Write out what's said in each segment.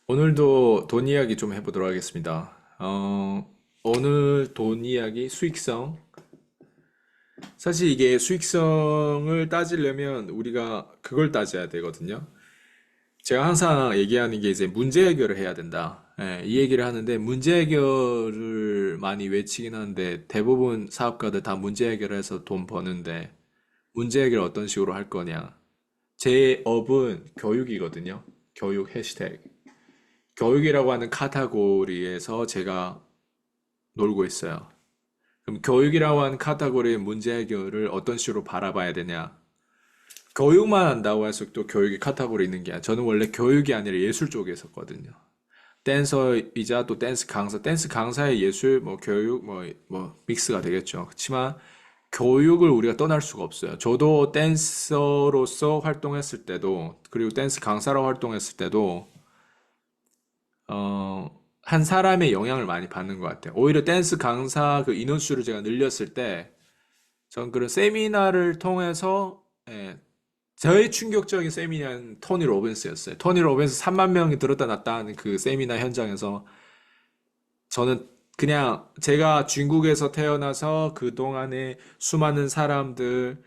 오늘도 돈 이야기 좀 해보도록 하겠습니다. 오늘 돈 이야기 수익성. 사실 이게 수익성을 따지려면 우리가 그걸 따져야 되거든요. 제가 항상 얘기하는 게 이제 문제 해결을 해야 된다. 예, 이 얘기를 하는데 문제 해결을 많이 외치긴 하는데 대부분 사업가들 다 문제 해결해서 돈 버는데 문제 해결 어떤 식으로 할 거냐. 제 업은 교육이거든요. 교육 해시태그. 교육이라고 하는 카테고리에서 제가 놀고 있어요. 그럼 교육이라고 하는 카테고리의 문제 해결을 어떤 식으로 바라봐야 되냐? 교육만 한다고 해서 또 교육이 카테고리 있는 게 아니라 저는 원래 교육이 아니라 예술 쪽에 있었거든요. 댄서이자 또 댄스 강사의 예술, 뭐 교육, 뭐 믹스가 되겠죠. 그렇지만 교육을 우리가 떠날 수가 없어요. 저도 댄서로서 활동했을 때도, 그리고 댄스 강사로 활동했을 때도 한 사람의 영향을 많이 받는 것 같아요. 오히려 댄스 강사 그 인원수를 제가 늘렸을 때, 전 그런 세미나를 통해서, 저의 충격적인 세미나는 토니 로빈스였어요. 토니 로빈스 3만 명이 들었다 놨다 하는 그 세미나 현장에서 저는 그냥 제가 중국에서 태어나서 그동안에 수많은 사람들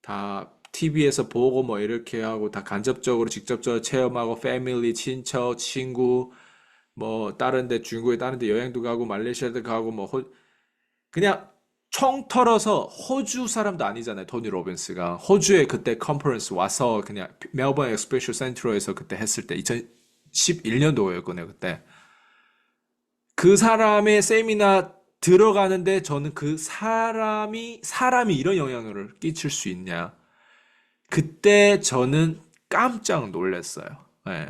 다 TV에서 보고 뭐 이렇게 하고 다 간접적으로 직접적으로 체험하고 패밀리, 친척, 친구 뭐 다른 데 중국에 다른 데 여행도 가고 말레이시아도 가고 뭐 그냥 총 털어서 호주 사람도 아니잖아요. 토니 로빈스가 호주에 그때 컨퍼런스 와서 그냥 멜번 엑스프레션 센트럴에서 그때 했을 때 2011년도였거든요. 그때 그 사람의 세미나 들어가는데 저는 그 사람이 이런 영향을 끼칠 수 있냐. 그때 저는 깜짝 놀랐어요. 예.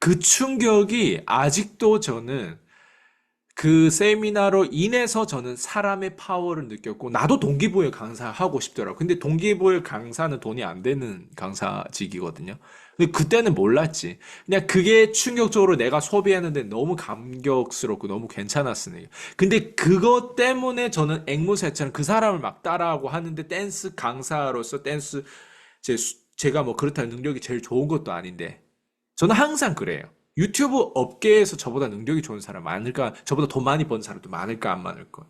그 충격이 아직도 저는 그 세미나로 인해서 저는 사람의 파워를 느꼈고, 나도 동기부여 강사하고 싶더라고. 근데 동기부여 강사는 돈이 안 되는 강사직이거든요. 근데 그때는 몰랐지. 그냥 그게 충격적으로 내가 소비했는데 너무 감격스럽고 너무 괜찮았으니. 근데 그것 때문에 저는 앵무새처럼 그 사람을 막 따라하고 하는데 댄스 강사로서 제가 뭐 그렇다는 능력이 제일 좋은 것도 아닌데. 저는 항상 그래요. 유튜브 업계에서 저보다 능력이 좋은 사람 많을까? 저보다 돈 많이 번 사람도 많을까? 안 많을까?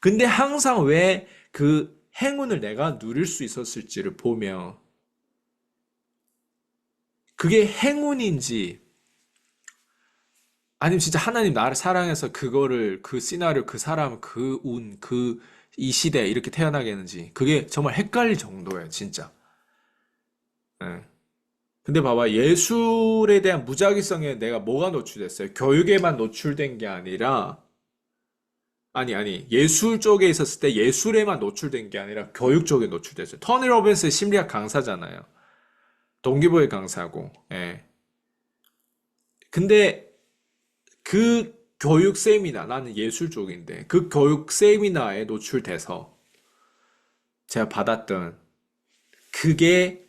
근데 항상 왜 그 행운을 내가 누릴 수 있었을지를 보면 그게 행운인지 아니면 진짜 하나님 나를 사랑해서 그거를 그 시나리오 그 사람 그 운 그 이 시대에 이렇게 태어나게 했는지 그게 정말 헷갈릴 정도예요, 진짜. 예. 근데 봐봐, 예술에 대한 무작위성에 내가 뭐가 노출됐어요? 교육에만 노출된 게 아니라, 아니, 예술 쪽에 있었을 때 예술에만 노출된 게 아니라 교육 쪽에 노출됐어요. 토니 로빈스 심리학 강사잖아요. 동기부여 강사고, 예. 근데 그 교육 세미나, 나는 예술 쪽인데, 그 교육 세미나에 노출돼서 제가 받았던 그게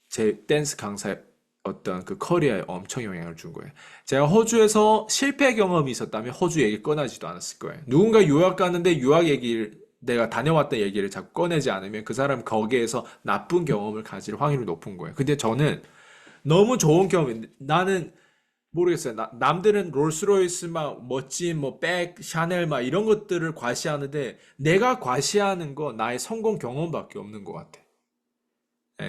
제 댄스 강사의 어떤 그 커리어에 엄청 영향을 준 거예요. 제가 호주에서 실패 경험이 있었다면 호주 얘기 꺼내지도 않았을 거예요. 누군가 유학 가는데 유학 얘기를 내가 다녀왔던 얘기를 자꾸 꺼내지 않으면 그 사람 거기에서 나쁜 경험을 가질 확률이 높은 거예요. 근데 저는 너무 좋은 경험인데 나는 모르겠어요. 남들은 롤스로이스 막 멋진 뭐 백, 샤넬 막 이런 것들을 과시하는데 내가 과시하는 거 나의 성공 경험밖에 없는 것 같아.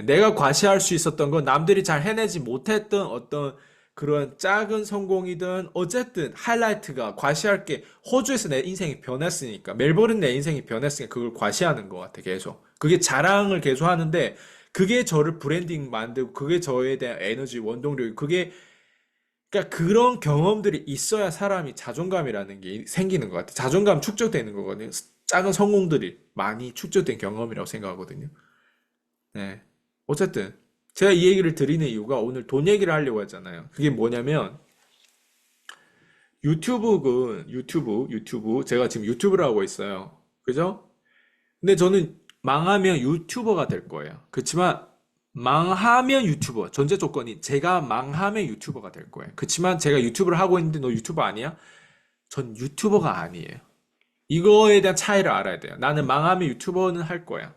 내가 과시할 수 있었던 건 남들이 잘 해내지 못했던 어떤 그런 작은 성공이든 어쨌든 하이라이트가 과시할 게 호주에서 내 인생이 변했으니까 멜버른 내 인생이 변했으니까 그걸 과시하는 것 같아 계속 그게 자랑을 계속 하는데 그게 저를 브랜딩 만들고 그게 저에 대한 에너지 원동력이 그게 그러니까 그런 경험들이 있어야 사람이 자존감이라는 게 생기는 것 같아 자존감 축적되는 거거든요 작은 성공들이 많이 축적된 경험이라고 생각하거든요 네. 어쨌든 제가 이 얘기를 드리는 이유가 오늘 돈 얘기를 하려고 했잖아요. 그게 뭐냐면 유튜브 제가 지금 유튜브를 하고 있어요. 그죠? 근데 저는 망하면 유튜버가 될 거예요. 그렇지만 망하면 유튜버 전제 조건이 제가 망하면 유튜버가 될 거예요. 그렇지만 제가 유튜브를 하고 있는데 너 유튜버 아니야? 전 유튜버가 아니에요. 이거에 대한 차이를 알아야 돼요. 나는 망하면 유튜버는 할 거야.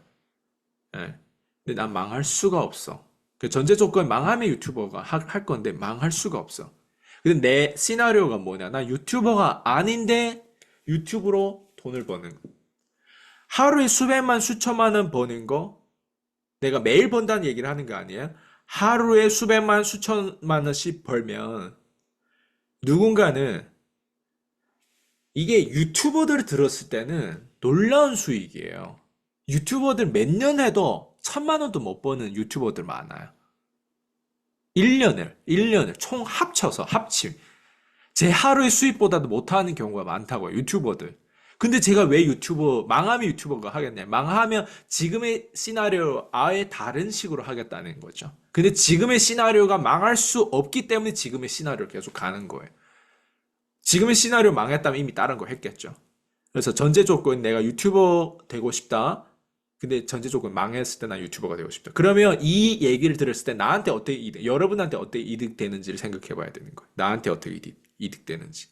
예. 근데 난 망할 수가 없어. 그 전제 조건 망하면 유튜버가 할 건데 망할 수가 없어. 근데 내 시나리오가 뭐냐? 나 유튜버가 아닌데 유튜브로 돈을 버는 거. 하루에 수백만, 수천만 원 버는 거, 내가 매일 번다는 얘기를 하는 거 아니야? 하루에 수백만, 수천만 원씩 벌면 누군가는 이게 유튜버들 들었을 때는 놀라운 수익이에요. 유튜버들 몇 년 해도 천만 원도 못 버는 유튜버들 많아요. 1년을 총 합쳐서 합침. 제 하루의 수입보다도 못하는 경우가 많다고요, 유튜버들. 근데 제가 왜 망하면 유튜버가 하겠냐? 망하면 지금의 시나리오 아예 다른 식으로 하겠다는 거죠. 근데 지금의 시나리오가 망할 수 없기 때문에 지금의 시나리오를 계속 가는 거예요. 지금의 시나리오 망했다면 이미 다른 거 했겠죠. 그래서 전제 조건 내가 유튜버 되고 싶다. 근데 전제 조건 망했을 때 난 유튜버가 되고 싶다. 그러면 이 얘기를 들었을 때 나한테 어떻게 여러분한테 어떻게 이득 되는지를 생각해 봐야 되는 거예요. 나한테 어떻게 이득 되는지.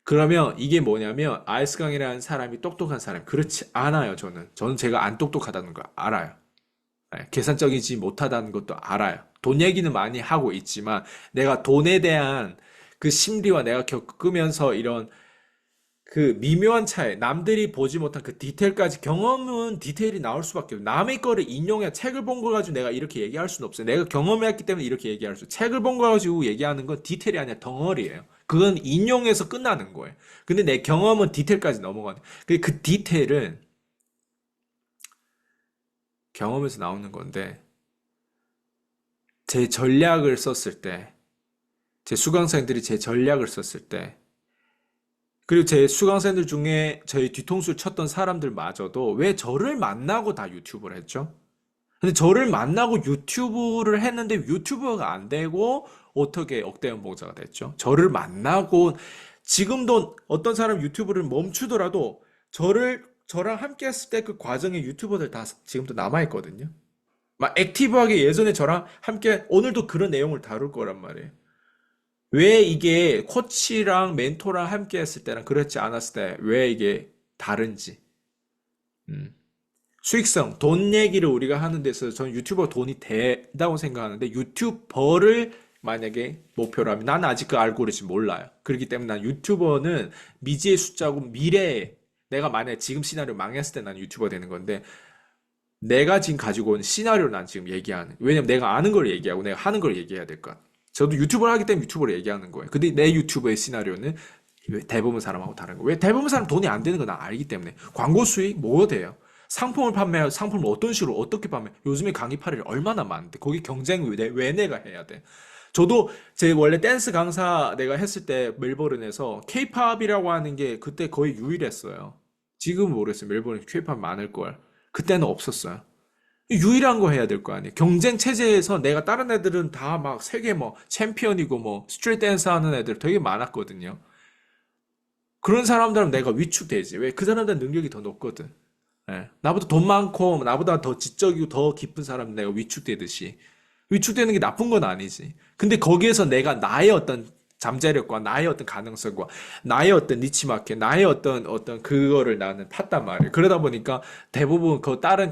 그러면 이게 뭐냐면 아이스강이라는 사람이 똑똑한 사람 그렇지 않아요. 저는 제가 안 똑똑하다는 거 알아요. 네, 계산적이지 못하다는 것도 알아요. 돈 얘기는 많이 하고 있지만 내가 돈에 대한 그 심리와 내가 겪으면서 이런 그 미묘한 차이, 남들이 보지 못한 그 디테일까지 경험은 디테일이 나올 수밖에 없어요. 남의 거를 인용해 책을 본 거 가지고 내가 이렇게 얘기할 수는 없어요. 내가 경험했기 때문에 이렇게 얘기할 수. 책을 본 거 가지고 얘기하는 건 디테일이 아니라 덩어리예요. 그건 인용해서 끝나는 거예요. 근데 내 경험은 디테일까지 넘어가는. 그 디테일은 경험에서 나오는 건데 제 전략을 썼을 때, 제 수강생들이 제 전략을 썼을 때 그리고 제 수강생들 중에 저희 뒤통수를 쳤던 사람들마저도 왜 저를 만나고 다 유튜브를 했죠? 근데 저를 만나고 유튜브를 했는데 유튜버가 안 되고 어떻게 억대 연봉자가 됐죠? 저를 만나고 지금도 어떤 사람 유튜브를 멈추더라도 저랑 함께 했을 때 그 과정에 유튜버들 다 지금도 남아있거든요. 막 액티브하게 예전에 저랑 함께 오늘도 그런 내용을 다룰 거란 말이에요. 왜 이게 코치랑 멘토랑 함께 했을 때랑 그렇지 않았을 때 왜 이게 다른지. 음. 수익성, 돈 얘기를 우리가 하는 데서 저는 유튜버 돈이 된다고 생각하는데 유튜버를 만약에 목표로 하면 나는 아직 그 알고리즘 몰라요. 그렇기 때문에 난 유튜버는 미지의 숫자고 미래에 내가 만약에 지금 시나리오 망했을 때 난 유튜버 되는 건데 내가 지금 가지고 온 시나리오를 난 지금 얘기하는. 왜냐면 내가 아는 걸 얘기하고 내가 하는 걸 얘기해야 될 것 같아. 저도 유튜버를 하기 때문에 유튜버를 얘기하는 거예요. 근데 내 유튜버의 시나리오는 대부분 사람하고 다른 거예요. 왜 대부분 사람 돈이 안 되는 거 나 알기 때문에. 광고 수익 뭐가 돼요? 상품을 판매해요. 상품을 어떤 식으로 어떻게 판매? 요즘에 강의파일이 얼마나 많은데 거기 경쟁 왜 내가 해야 돼? 저도 제 원래 댄스 강사 내가 했을 때 멜버른에서 케이팝이라고 하는 게 그때 거의 유일했어요. 지금은 모르겠어요. 멜버른 케이팝 많을 걸. 그때는 없었어요. 유일한 거 해야 될 거 아니에요. 경쟁 체제에서 내가 다른 애들은 다 막 세계 뭐 챔피언이고 뭐 스트리트 댄스 하는 애들 되게 많았거든요. 그런 사람들은 내가 위축되지. 왜? 그 사람들은 능력이 더 높거든. 예. 나보다 돈 많고 나보다 더 지적이고 더 깊은 사람은 내가 위축되듯이. 위축되는 게 나쁜 건 아니지. 근데 거기에서 내가 나의 어떤 잠재력과 나의 어떤 가능성과 나의 어떤 니치마켓, 나의 어떤 그거를 나는 팠단 말이에요. 그러다 보니까 대부분 그 다른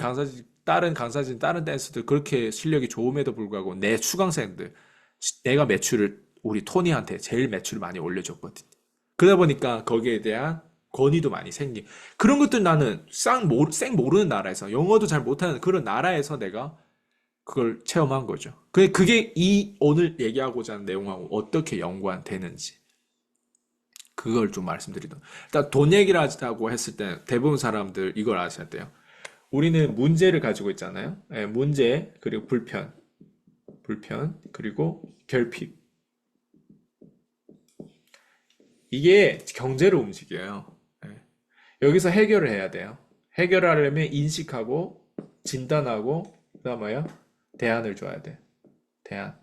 댄서들 그렇게 실력이 좋음에도 불구하고 내 수강생들 내가 매출을 우리 토니한테 제일 매출을 많이 올려줬거든. 그러다 보니까 거기에 대한 권위도 많이 생기. 그런 것들 나는 쌩 모르는 나라에서 영어도 잘 못하는 그런 나라에서 내가 그걸 체험한 거죠. 그게 이 오늘 얘기하고자 하는 내용하고 어떻게 연관되는지 그걸 좀 말씀드리던. 일단 돈 얘기를 하자고 했을 때 대부분 사람들 이걸 아셔야 돼요. 우리는 문제를 가지고 있잖아요. 예, 문제 그리고 불편 그리고 결핍. 이게 경제로 움직여요. 예. 여기서 해결을 해야 돼요. 해결하려면 인식하고 진단하고 그다음에요 대안을 줘야 돼. 대안.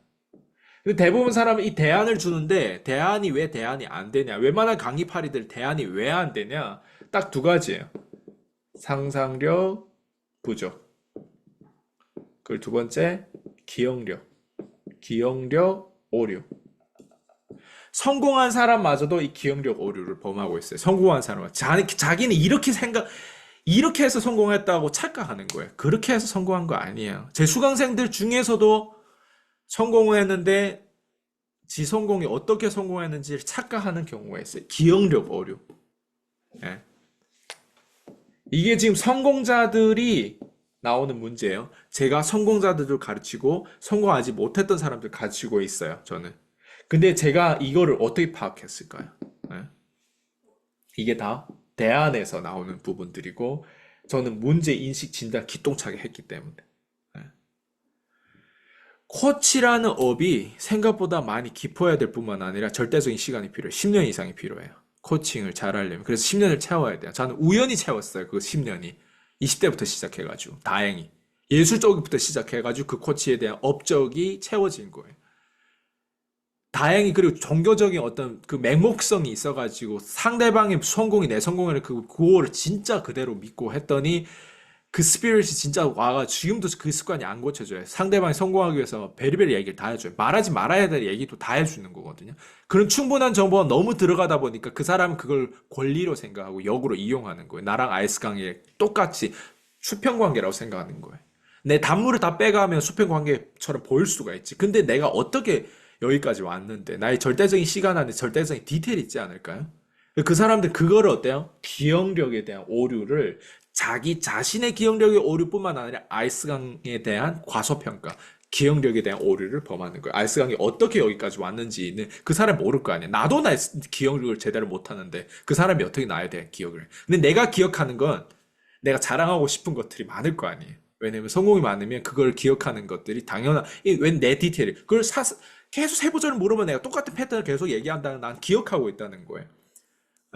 근데 대부분 사람은 이 대안을 주는데 대안이 왜 대안이 안 되냐? 웬만한 강의파리들 대안이 왜 안 되냐? 딱 두 가지예요. 상상력 부족. 그리고 두 번째 기억력 오류. 성공한 사람마저도 이 기억력 오류를 범하고 있어요. 성공한 사람은 자기는 이렇게 생각 이렇게 해서 성공했다고 착각하는 거예요. 그렇게 해서 성공한 거 아니에요. 제 수강생들 중에서도 성공을 했는데 지 성공이 어떻게 성공했는지 착각하는 경우가 있어요. 기억력 오류. 예. 이게 지금 성공자들이 나오는 문제예요. 제가 성공자들을 가르치고 성공하지 못했던 사람들 가르치고 있어요. 저는. 근데 제가 이거를 어떻게 파악했을까요? 예? 이게 다 대안에서 나오는 부분들이고 저는 문제 인식 진단 기똥차게 했기 때문에. 예. 코치라는 업이 생각보다 많이 깊어야 될 뿐만 아니라 절대적인 시간이 필요해요. 10년 이상이 필요해요. 코칭을 잘 하려면. 그래서 10년을 채워야 돼요. 저는 우연히 채웠어요. 그 10년이. 20대부터 시작해가지고. 다행히. 예술 쪽부터 시작해가지고 그 코치에 대한 업적이 채워진 거예요. 다행히 그리고 종교적인 어떤 그 맹목성이 있어가지고 상대방의 성공이 내 성공을 그거를 진짜 그대로 믿고 했더니 그 스피릿이 진짜 와가 지금도 그 습관이 안 고쳐져요. 상대방이 성공하기 위해서 베리베리 얘기를 다 해줘요. 말하지 말아야 될 얘기도 다 해주는 거거든요. 그런 충분한 정보가 너무 들어가다 보니까 그 사람은 그걸 권리로 생각하고 역으로 이용하는 거예요. 나랑 아이스강에 똑같이 수평관계라고 생각하는 거예요. 내 단물을 다 빼가면 수평관계처럼 보일 수가 있지. 근데 내가 어떻게 여기까지 왔는데 나의 절대적인 시간 안에 절대적인 디테일이 있지 않을까요? 그 사람들 그거를 어때요? 기억력에 대한 오류를 자기 자신의 기억력의 오류뿐만 아니라 아이스강에 대한 과소평가, 기억력에 대한 오류를 범하는 거예요. 아이스강이 어떻게 여기까지 왔는지는 그 사람이 모를 거 아니에요. 나도 나의 기억력을 제대로 못하는데 그 사람이 어떻게 나에 대한 기억을 해. 근데 내가 기억하는 건 내가 자랑하고 싶은 것들이 많을 거 아니에요. 왜냐면 성공이 많으면 그걸 기억하는 것들이 당연한, 웬 내 디테일, 그걸 계속 세부적으로 물으면 내가 똑같은 패턴을 계속 얘기한다는 난 기억하고 있다는 거예요.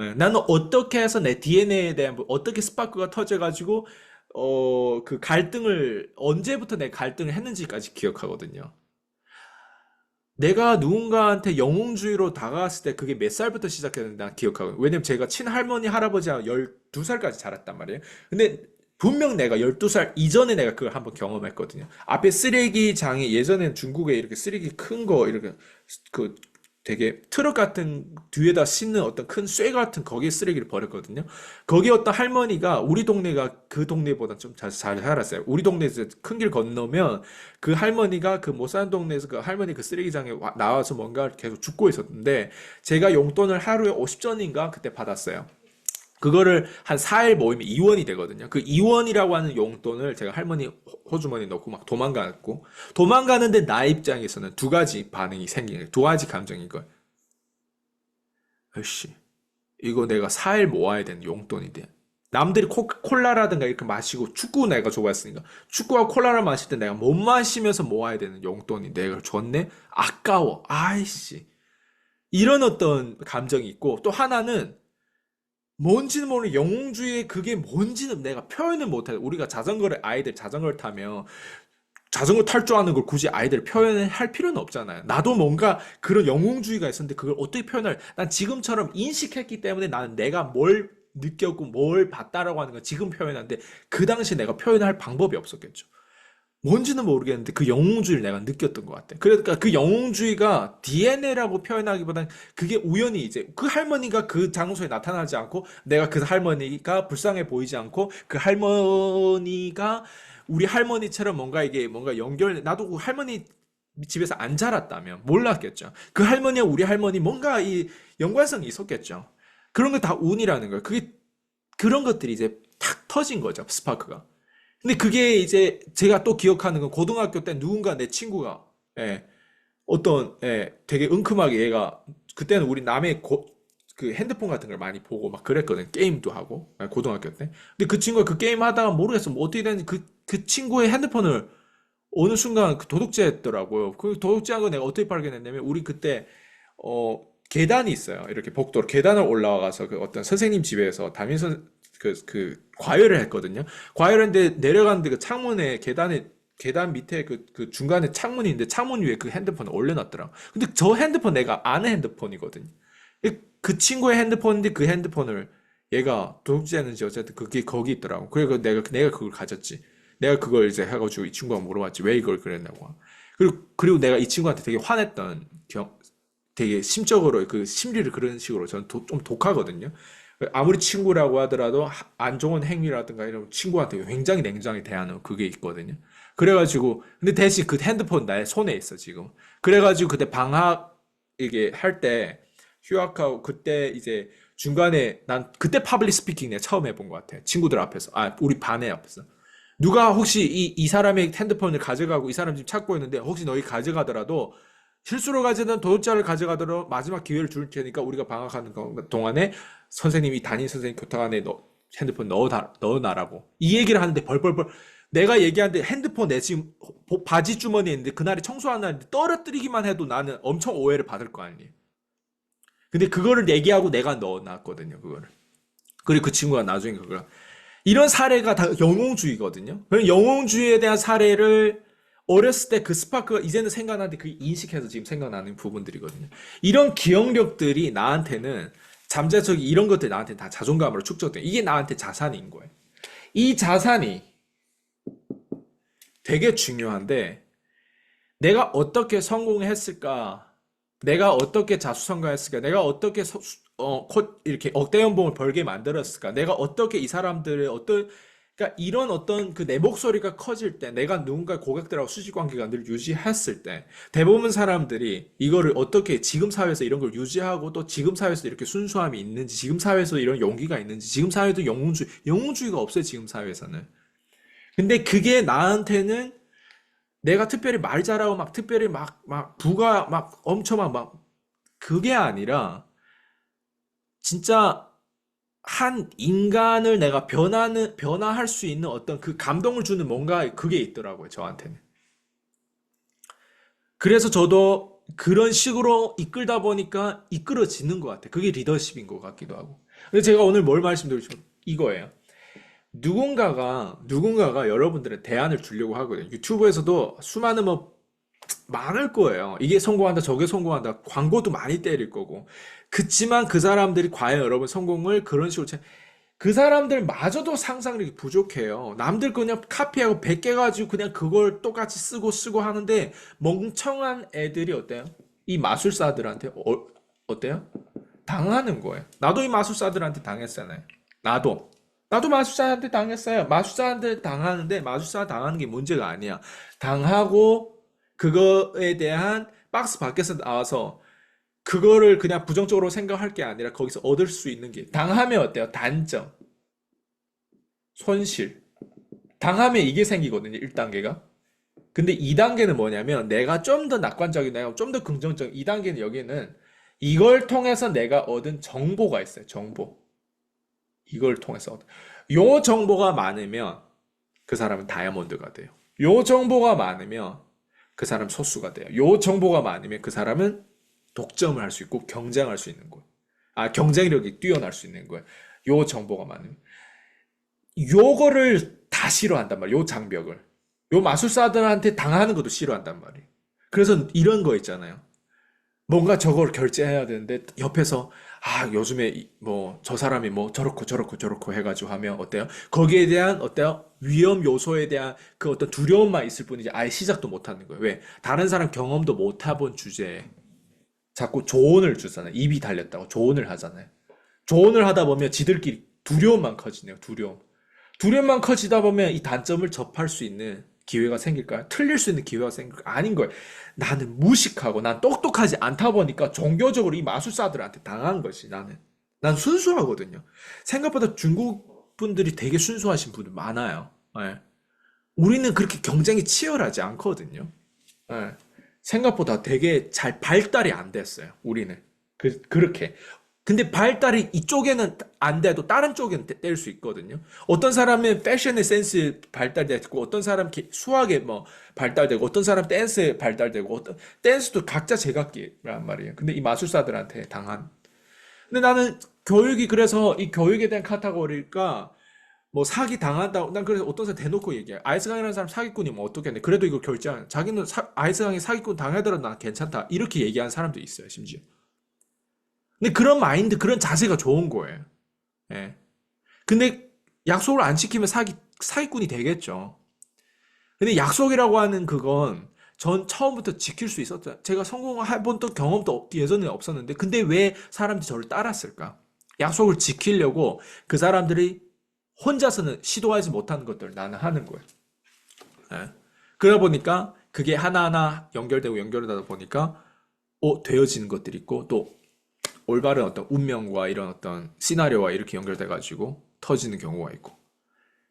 예, 나는 어떻게 해서 내 DNA에 대한 어떻게 스파크가 터져가지고 그 갈등을 언제부터 내 갈등을 했는지까지 기억하거든요. 내가 누군가한테 영웅주의로 다가갔을 때 그게 몇 살부터 시작했는지 난 기억하거든요. 왜냐면 제가 친할머니 할아버지하고 12살까지 자랐단 말이에요. 근데 분명 내가 12살 이전에 내가 그걸 한번 경험했거든요. 앞에 쓰레기장이 예전엔 중국에 이렇게 쓰레기 큰 거 이렇게 그 되게 트럭 같은 뒤에다 싣는 어떤 큰 쇠 같은 거기에 쓰레기를 버렸거든요. 거기 어떤 할머니가 우리 동네가 그 동네보다 좀 잘 살았어요. 우리 동네에서 큰 길 건너면 그 할머니가 그 못 사는 동네에서 그 할머니 그 쓰레기장에 나와서 뭔가 계속 죽고 있었는데 제가 용돈을 하루에 50전인가 그때 받았어요. 그거를 한 4일 모이면 2원이 되거든요. 그 2원이라고 하는 용돈을 제가 할머니 호주머니 넣고 막 도망갔고, 도망가는데 나 입장에서는 두 가지 반응이 생긴 거예요. 두 가지 감정인 거예요. 아이씨, 이거 내가 4일 모아야 되는 용돈이 돼. 남들이 콜라라든가 이렇게 마시고 축구 내가 좋아했으니까 축구와 콜라를 마실 때 내가 못 마시면서 모아야 되는 용돈이 내가 줬네? 아까워. 아이씨. 이런 어떤 감정이 있고 또 하나는 뭔지는 모르는 영웅주의의 그게 뭔지는 내가 표현을 못해. 우리가 아이들 자전거를 타면 자전거 탈 줄 아는 걸 굳이 아이들 표현을 할 필요는 없잖아요. 나도 뭔가 그런 영웅주의가 있었는데 그걸 어떻게 표현할, 난 지금처럼 인식했기 때문에 나는 내가 뭘 느꼈고 뭘 봤다라고 하는 건 지금 표현하는데 그 당시 내가 표현할 방법이 없었겠죠. 뭔지는 모르겠는데 그 영웅주의를 내가 느꼈던 것 같아. 그러니까 그 영웅주의가 DNA라고 표현하기보다는 그게 우연히 이제 그 할머니가 그 장소에 나타나지 않고 내가 그 할머니가 불쌍해 보이지 않고 그 할머니가 우리 할머니처럼 뭔가 이게 뭔가 나도 그 할머니 집에서 안 자랐다면 몰랐겠죠. 그 할머니와 우리 할머니 뭔가 이 연관성이 있었겠죠. 그런 거 다 운이라는 거예요. 그게 그런 것들이 이제 탁 터진 거죠. 스파크가. 근데 그게 이제 제가 또 기억하는 건 고등학교 때 누군가 내 친구가 예, 되게 은큼하게 얘가 그때는 우리 남의 그 핸드폰 같은 걸 많이 보고 막 그랬거든. 게임도 하고 고등학교 때. 근데 그 친구가 그 게임 하다가 모르겠어. 뭐 어떻게 됐는지 그 친구의 핸드폰을 어느 순간 그 도둑질했더라고요. 그 도둑질한 거 내가 어떻게 발견했냐면 우리 그때 계단이 있어요. 이렇게 복도로 계단을 올라가서 그 어떤 선생님 집에서 과외를 했거든요. 과외를 했는데 내려가는데 그 창문에 계단 밑에 그 중간에 창문이 있는데 창문 위에 그 핸드폰을 올려놨더라. 근데 저 핸드폰 내가 아는 핸드폰이거든요. 그 친구의 핸드폰인데 그 핸드폰을 얘가 도둑질했는지 어쨌든 그게 거기 있더라고. 그래서 내가 그걸 가졌지. 내가 그걸 이제 해가지고 이 친구가 물어봤지. 왜 이걸 그랬냐고. 그리고 내가 이 친구한테 되게 화냈던 되게 심적으로 그 심리를 그런 식으로 저는 좀 독하거든요. 아무리 친구라고 하더라도 안 좋은 행위라든가 이런 친구한테 굉장히 냉정히 대하는 그게 있거든요. 그래가지고 근데 대신 그 핸드폰 나의 손에 있어 지금. 그래가지고 그때 방학 이게 할 때 휴학하고 그때 이제 중간에 난 그때 파블릭 스피킹 내가 처음 해본 것 같아. 친구들 앞에서. 우리 반에 앞에서. 누가 혹시 이 사람의 핸드폰을 가져가고 이 사람 지금 찾고 있는데 혹시 너희 가져가더라도 실수로 가져든 도둑자를 가져가더라도 마지막 기회를 줄 테니까 우리가 방학하는 동안에 선생님이 담임 선생님 교탁안에 핸드폰 넣어놔라고 이 얘기를 하는데 벌벌벌 내가 얘기하는데 핸드폰 내 지금 바지 주머니에 있는데 그날에 청소하는 날인데 떨어뜨리기만 해도 나는 엄청 오해를 받을 거 아니에요. 근데 그거를 얘기하고 내가 넣어놨거든요, 그거를. 그리고 그 친구가 나중에 그걸 이런 사례가 다 영웅주의거든요. 영웅주의에 대한 사례를 어렸을 때 그 스파크가 이제는 생각나는데 그 인식해서 지금 생각나는 부분들이거든요. 이런 기억력들이 나한테는 잠재적인 이런 것들이 나한테 다 자존감으로 축적돼. 이게 나한테 자산인 거예요. 이 자산이 되게 중요한데 내가 어떻게 성공했을까? 내가 어떻게 자수성가했을까? 내가 어떻게 이렇게 억대 연봉을 벌게 만들었을까? 내가 어떻게 이 사람들의 그러니까 이런 어떤 그 내 목소리가 커질 때, 내가 누군가 고객들하고 수직 관계가 늘 유지했을 때, 대부분 사람들이 이거를 어떻게 지금 사회에서 이런 걸 유지하고 또 지금 사회에서 이렇게 순수함이 있는지, 지금 사회에서 이런 용기가 있는지, 지금 사회도 영웅주의가 없어요, 지금 사회에서는. 근데 그게 나한테는 내가 특별히 말 잘하고 막 특별히 막 부가 막 엄청 막 그게 아니라 진짜 한 인간을 내가 변화할 수 있는 어떤 그 감동을 주는 뭔가 그게 있더라고요, 저한테는. 그래서 저도 그런 식으로 이끌다 보니까 이끌어지는 것 같아요. 그게 리더십인 것 같기도 하고. 근데 제가 오늘 뭘 말씀드리고 싶은 이거예요. 누군가가 여러분들의 대안을 주려고 하거든요. 유튜브에서도 수많은 뭐 많을 거예요. 이게 성공한다, 저게 성공한다. 광고도 많이 때릴 거고. 그치만 그 사람들이 과연 여러분 성공을 그런 식으로 그 사람들마저도 상상력이 부족해요. 남들 그냥 카피하고 100개 가지고 그냥 그걸 똑같이 쓰고 하는데 멍청한 애들이 어때요? 이 마술사들한테 어때요? 당하는 거예요. 나도 이 마술사들한테 당했잖아요. 나도. 나도 마술사한테 당했어요. 마술사한테 당하는데 마술사 당하는 게 문제가 아니야. 당하고 그거에 대한 박스 밖에서 나와서 그거를 그냥 부정적으로 생각할 게 아니라 거기서 얻을 수 있는 게 당하면 어때요? 단점, 손실. 당하면 이게 생기거든요. 1단계가. 근데 2단계는 뭐냐면 내가 좀 더 낙관적이나 좀 더 긍정적 2단계는 여기는 이걸 통해서 내가 얻은 정보가 있어요. 정보. 이걸 통해서 요 정보가 많으면 그 사람은 다이아몬드가 돼요. 요 정보가 많으면 그 사람 소수가 돼요. 요 정보가 많으면 그 사람은 독점을 할 수 있고 경쟁할 수 있는 거예요. 경쟁력이 뛰어날 수 있는 거예요. 요 정보가 많으면. 요거를 다 싫어한단 말이에요. 요 장벽을. 요 마술사들한테 당하는 것도 싫어한단 말이에요. 그래서 이런 거 있잖아요. 뭔가 저걸 결제해야 되는데 옆에서 요즘에 뭐 저 사람이 뭐 저렇고 해가지고 하면 어때요? 거기에 대한 어때요? 위험 요소에 대한 그 어떤 두려움만 있을 뿐이지 아예 시작도 못 하는 거예요. 왜? 다른 사람 경험도 못 해본 주제에 자꾸 조언을 주잖아요. 입이 달렸다고 조언을 하잖아요. 조언을 하다 보면 지들끼리 두려움만 커지네요. 두려움만 커지다 보면 이 단점을 접할 수 있는 기회가 생길까요? 틀릴 수 있는 기회가 생길까요? 아닌 거예요. 나는 무식하고 난 똑똑하지 않다 보니까 종교적으로 이 마술사들한테 당한 것이 나는. 난 순수하거든요. 생각보다 중국 분들이 되게 순수하신 분들 많아요. 예. 우리는 그렇게 경쟁이 치열하지 않거든요. 예. 생각보다 되게 잘 발달이 안 됐어요. 우리는. 그렇게. 근데 발달이 이쪽에는 안 돼도 다른 쪽에는 뗄 수 있거든요. 어떤 사람은 패션의 센스 발달되고, 어떤 사람 수학에 뭐 발달되고, 어떤 사람 댄스에 발달되고, 댄스도 각자 제각기란 말이에요. 근데 이 마술사들한테 당한. 근데 나는 교육이 그래서 이 교육에 대한 카테고리가 뭐 사기 당한다고 난 그래서 어떤 사람 대놓고 얘기해. 아이스강이라는 사람 사기꾼이면 어떻겠네. 그래도 이걸 결제하는 자기는 아이스강이 사기꾼 당하더라도 난 괜찮다. 이렇게 얘기하는 사람도 있어요, 심지어. 근데 그런 마인드, 그런 자세가 좋은 거예요. 예. 근데 약속을 안 지키면 사기꾼이 되겠죠. 근데 약속이라고 하는 그건 전 처음부터 지킬 수 있었죠. 제가 성공해본 또 경험도 예전에 없었는데, 근데 왜 사람들이 저를 따랐을까? 약속을 지키려고 그 사람들이 혼자서는 시도하지 못하는 것들을 나는 하는 거예요. 예. 그러다 보니까 그게 하나하나 연결되고 연결되다 보니까 되어지는 것들이 있고 또 올바른 어떤 운명과 이런 어떤 시나리오와 이렇게 연결돼 가지고 터지는 경우가 있고.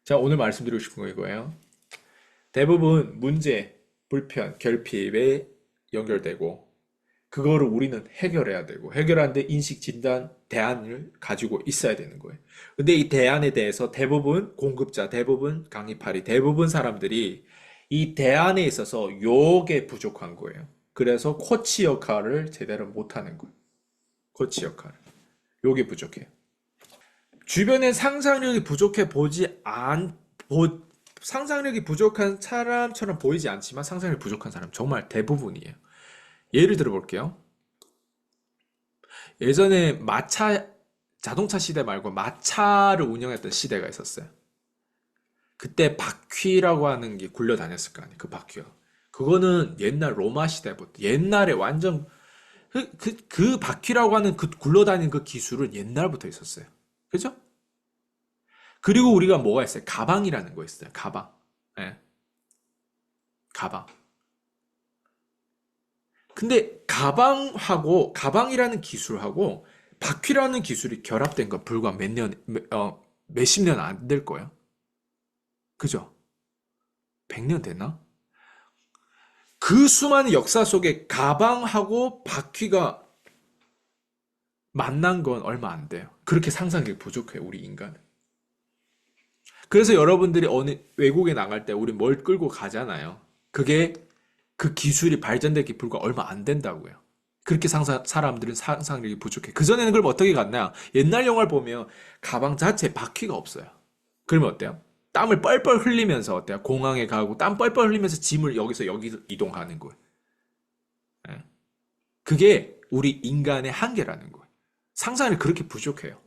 자, 오늘 말씀드리고 싶은 거 이거예요. 대부분 문제, 불편, 결핍에 연결되고 그거를 우리는 해결해야 되고 해결하는데 인식, 진단, 대안을 가지고 있어야 되는 거예요. 근데 이 대안에 대해서 대부분 공급자, 대부분 강의파리, 대부분 사람들이 이 대안에 있어서 요게 부족한 거예요. 그래서 코치 역할을 제대로 못하는 거예요. 코치 역할. 요게 부족해요. 주변에 상상력이 부족해 보지 안, 상상력이 부족한 사람처럼 보이지 않지만 상상력이 부족한 사람 정말 대부분이에요. 예를 들어 볼게요. 예전에 자동차 시대 말고 마차를 운영했던 시대가 있었어요. 그때 바퀴라고 하는 게 굴러다녔을 거 아니에요. 그 바퀴가. 그거는 옛날 로마 시대부터, 옛날에 완전, 그 바퀴라고 하는 그 굴러다니는 그 기술은 옛날부터 있었어요. 그죠? 그리고 우리가 뭐가 있어요? 가방이라는 거 있어요. 가방. 예, 가방. 근데 가방이라는 기술하고 바퀴라는 기술이 결합된 건 불과 몇십 년 안 될 거예요. 그죠? 100년 됐나? 그 수많은 역사 속에 가방하고 바퀴가 만난 건 얼마 안 돼요. 그렇게 상상력이 부족해요, 우리 인간은. 그래서 여러분들이 어느 외국에 나갈 때 우리 뭘 끌고 가잖아요. 그게 그 기술이 발전되기 불과 얼마 안 된다고요. 그렇게 사람들은 상상력이 부족해. 그전에는 그럼 어떻게 갔나? 옛날 영화를 보면 가방 자체에 바퀴가 없어요. 그러면 어때요? 땀을 뻘뻘 흘리면서 어때요? 공항에 가고 땀 뻘뻘 흘리면서 짐을 여기서 여기 이동하는 거예요. 예. 그게 우리 인간의 한계라는 거예요. 상상력이 그렇게 부족해요.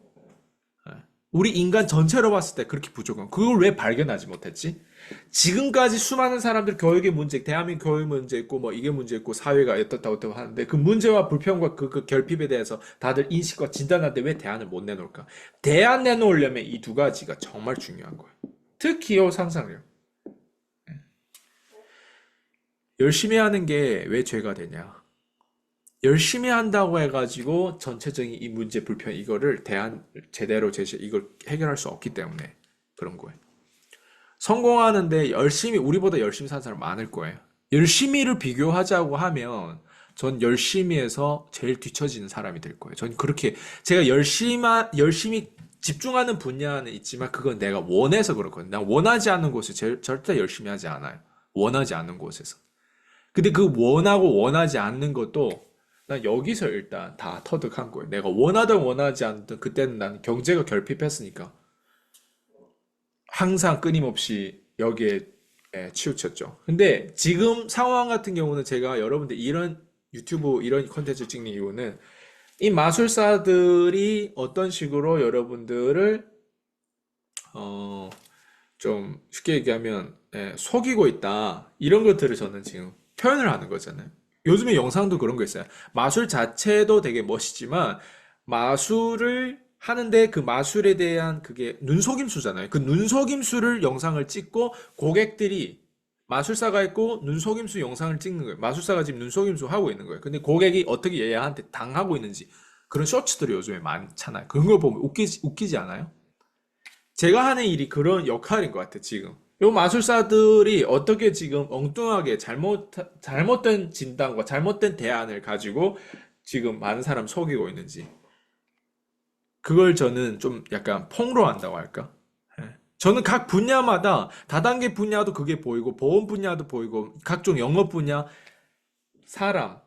예. 우리 인간 전체로 봤을 때 그렇게 부족한 그걸 왜 발견하지 못했지? 지금까지 수많은 사람들 교육의 문제, 대한민국 교육 문제 있고 뭐 이게 문제 있고 사회가 어떻다 어떻고 하는데 그 문제와 불평과 그 결핍에 대해서 다들 인식과 진단하는데 왜 대안을 못 내놓을까? 대안 내놓으려면 이 두 가지가 정말 중요한 거예요. 특히요 상상력. 열심히 하는 게 왜 죄가 되냐? 열심히 한다고 해가지고 전체적인 이 문제 불편 이거를 대안 제대로 이걸 해결할 수 없기 때문에 그런 거예요. 성공하는데 우리보다 열심히 사는 사람 많을 거예요. 열심히를 비교하자고 하면 전 열심히에서 제일 뒤처지는 사람이 될 거예요. 전 그렇게 제가 열심히 집중하는 분야는 있지만 그건 내가 원해서 그렇거든요. 난 원하지 않는 곳에 절대 열심히 하지 않아요. 원하지 않는 곳에서. 근데 그 원하고 원하지 않는 것도 난 여기서 일단 다 터득한 거예요. 내가 원하든 원하지 않든 그때는 난 경제가 결핍했으니까 항상 끊임없이 여기에 치우쳤죠. 근데 지금 상황 같은 경우는 제가 여러분들 이런 유튜브 이런 컨텐츠 찍는 이유는 이 마술사들이 어떤 식으로 여러분들을 어, 좀 쉽게 얘기하면 속이고 있다. 이런 것들을 저는 지금 표현을 하는 거잖아요. 요즘에 영상도 그런 거 있어요. 마술 자체도 되게 멋있지만 마술을 하는데 그 마술에 대한 그게 눈속임수잖아요. 그 눈속임수를 영상을 찍고 고객들이 마술사가 있고 눈속임수 영상을 찍는 거예요. 마술사가 지금 눈속임수 하고 있는 거예요. 근데 고객이 어떻게 얘한테 당하고 있는지 그런 쇼츠들이 요즘에 많잖아요. 그런 걸 보면 웃기지 않아요? 제가 하는 일이 그런 역할인 것 같아요, 지금. 요 마술사들이 어떻게 지금 엉뚱하게 잘못된 진단과 잘못된 대안을 가지고 지금 많은 사람 속이고 있는지. 그걸 저는 좀 약간 폭로한다고 할까? 예. 저는 각 분야마다 다단계 분야도 그게 보이고 보험 분야도 보이고 각종 영업 분야, 사람,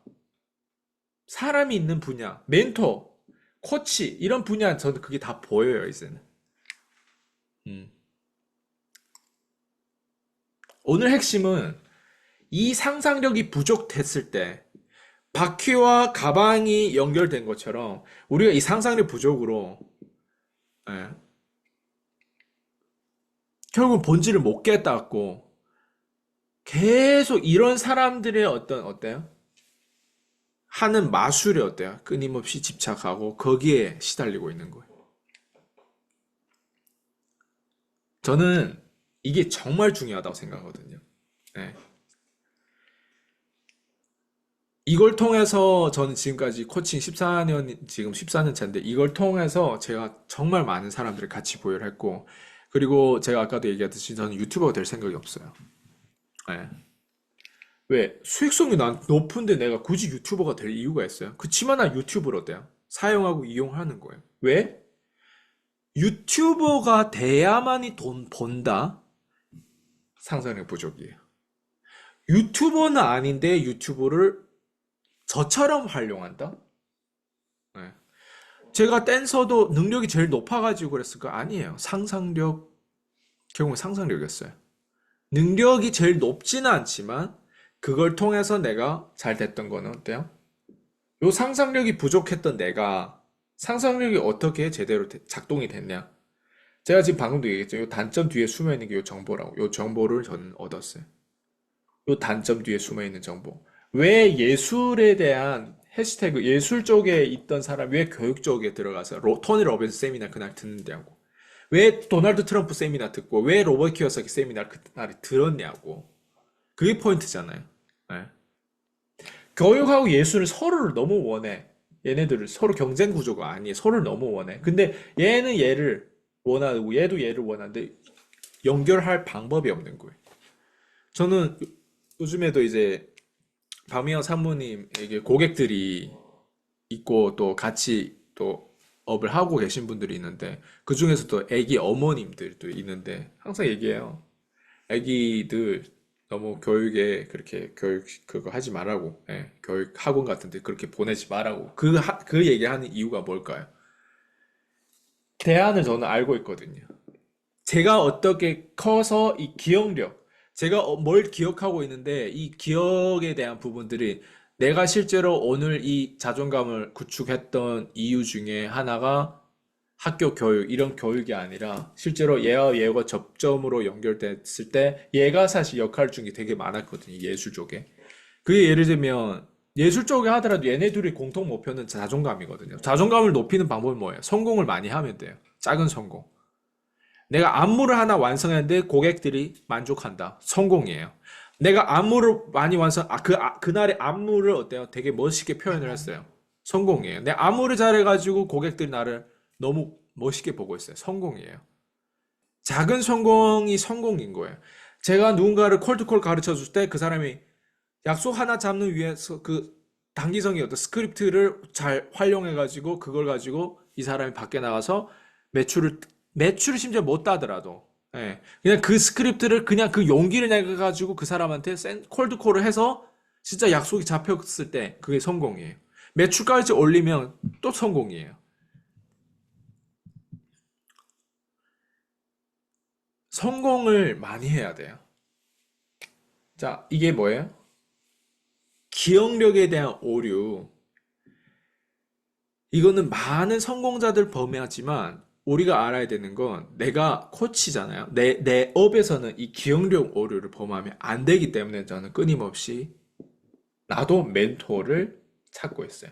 사람이 있는 분야, 멘토, 코치 이런 분야 저는 그게 다 보여요, 이제는. 음. 오늘 핵심은 이 상상력이 부족했을 때 바퀴와 가방이 연결된 것처럼 우리가 이 상상력 부족으로 예, 결국 본질을 못 깨닫고 계속 이런 사람들의 어때요? 하는 마술에 어때요? 끊임없이 집착하고 거기에 시달리고 있는 거예요. 저는 이게 정말 중요하다고 생각하거든요. 네. 이걸 통해서 저는 지금까지 코칭 14년, 지금 14년 차인데 이걸 통해서 제가 정말 많은 사람들을 같이 보유를 했고, 그리고 제가 아까도 얘기했듯이 저는 유튜버가 될 생각이 없어요. 네. 왜? 수익성이 난 높은데 내가 굳이 유튜버가 될 이유가 있어요? 그치만 나 유튜브로 어때요? 사용하고 이용하는 거예요. 왜? 유튜버가 돼야만이 돈 번다? 상상력 부족이에요. 유튜버는 아닌데 유튜브를 저처럼 활용한다? 네. 제가 댄서도 능력이 제일 높아가지고 그랬을까? 아니에요. 상상력, 결국은 상상력이었어요. 능력이 제일 높지는 않지만 그걸 통해서 내가 잘 됐던 거는 어때요? 요 상상력이 부족했던 내가 상상력이 어떻게 제대로 작동이 됐냐? 제가 지금 방금도 얘기했죠. 요 단점 뒤에 숨어 있는 게 요 정보라고. 요 정보를 저는 얻었어요. 요 단점 뒤에 숨어 있는 정보. 왜 예술에 대한 해시태그 예술 쪽에 있던 사람 왜 교육 쪽에 들어가서 토니 로빈스 세미나 그날 듣는다고. 왜 도널드 트럼프 세미나 듣고 왜 로버트 키오사키 세미나 그날에 들었냐고. 그게 포인트잖아요. 네. 교육하고 예술은 서로를 너무 원해. 얘네들을 서로 경쟁 구조가 아니에요. 서로를 너무 원해. 근데 얘는 얘를 원하고 얘도 얘를 원하는데 연결할 방법이 없는 거예요. 저는 요즘에도 이제 박미영 사모님에게 고객들이 있고 또 같이 또 업을 하고 계신 분들이 있는데 그 중에서도 애기 어머님들도 있는데 항상 얘기해요. 애기들 너무 교육에 그렇게 교육 그거 하지 말라고. 예, 교육 학원 같은데 그렇게 보내지 말라고. 그 얘기하는 이유가 뭘까요? 대안을 저는 알고 있거든요. 제가 어떻게 커서 이 기억력, 제가 뭘 기억하고 있는데 이 기억에 대한 부분들이 내가 실제로 오늘 이 자존감을 구축했던 이유 중에 하나가 학교 교육, 이런 교육이 아니라 실제로 얘와 얘가 접점으로 연결됐을 때 얘가 사실 역할 중에 되게 많았거든요. 예술 쪽에. 그게 예를 들면 예술 쪽에 하더라도 얘네 둘이 공통 목표는 자존감이거든요. 자존감을 높이는 방법은 뭐예요? 성공을 많이 하면 돼요. 작은 성공. 내가 안무를 하나 완성했는데 고객들이 만족한다. 성공이에요. 내가 안무를 많이 그날의 안무를 어때요? 되게 멋있게 표현을 했어요. 성공이에요. 내 안무를 잘해가지고 고객들이 나를 너무 멋있게 보고 있어요. 성공이에요. 작은 성공이 성공인 거예요. 제가 누군가를 콜투콜 가르쳐 줄 때 그 사람이 약속 하나 잡는 위해서 그 단기성의 어떤 스크립트를 잘 활용해가지고 그걸 가지고 이 사람이 밖에 나가서 매출을 매출을 심지어 못 따더라도 예, 그냥 그 스크립트를 그냥 그 용기를 내가지고 그 사람한테 콜드콜을 해서 진짜 약속이 잡혔을 때 그게 성공이에요. 매출까지 올리면 또 성공이에요. 성공을 많이 해야 돼요. 자, 이게 뭐예요? 기억력에 대한 오류. 이거는 많은 성공자들 범해하지만 우리가 알아야 되는 건 내가 코치잖아요. 내 업에서는 이 기억력 오류를 범하면 안 되기 때문에 저는 끊임없이 나도 멘토를 찾고 있어요.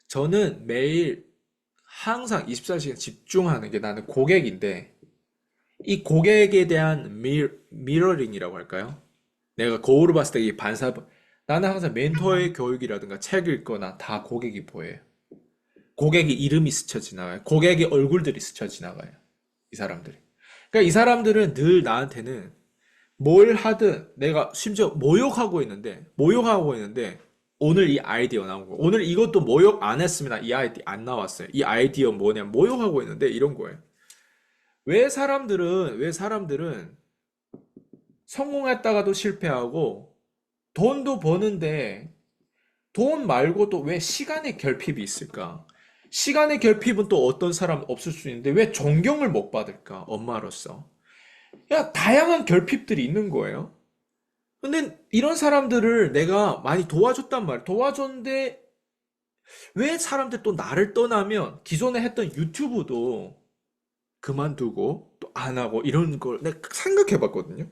저는 매일 항상 24시간 집중하는 게 나는 고객인데 이 고객에 대한 미러링이라고 할까요? 내가 거울을 봤을 때 이 나는 항상 멘토의 교육이라든가 책 읽거나 다 고객이 보여요. 고객의 이름이 스쳐 지나가요. 고객의 얼굴들이 스쳐 지나가요. 이 사람들이. 그러니까 이 사람들은 늘 나한테는 뭘 하든 내가 심지어 모욕하고 있는데 오늘 이 아이디어 나온 거. 오늘 이것도 모욕 안 했으면 이 아이디어 안 나왔어요. 이 아이디어 뭐냐. 모욕하고 있는데 이런 거예요. 왜 사람들은 성공했다가도 실패하고 돈도 버는데 돈 말고도 왜 시간의 결핍이 있을까? 시간의 결핍은 또 어떤 사람 없을 수 있는데 왜 존경을 못 받을까? 엄마로서. 야, 다양한 결핍들이 있는 거예요. 근데 이런 사람들을 내가 많이 도와줬단 말이야. 도와줬는데 왜 사람들 또 나를 떠나면 기존에 했던 유튜브도 그만두고 또 안 하고 이런 걸 내가 생각해 봤거든요.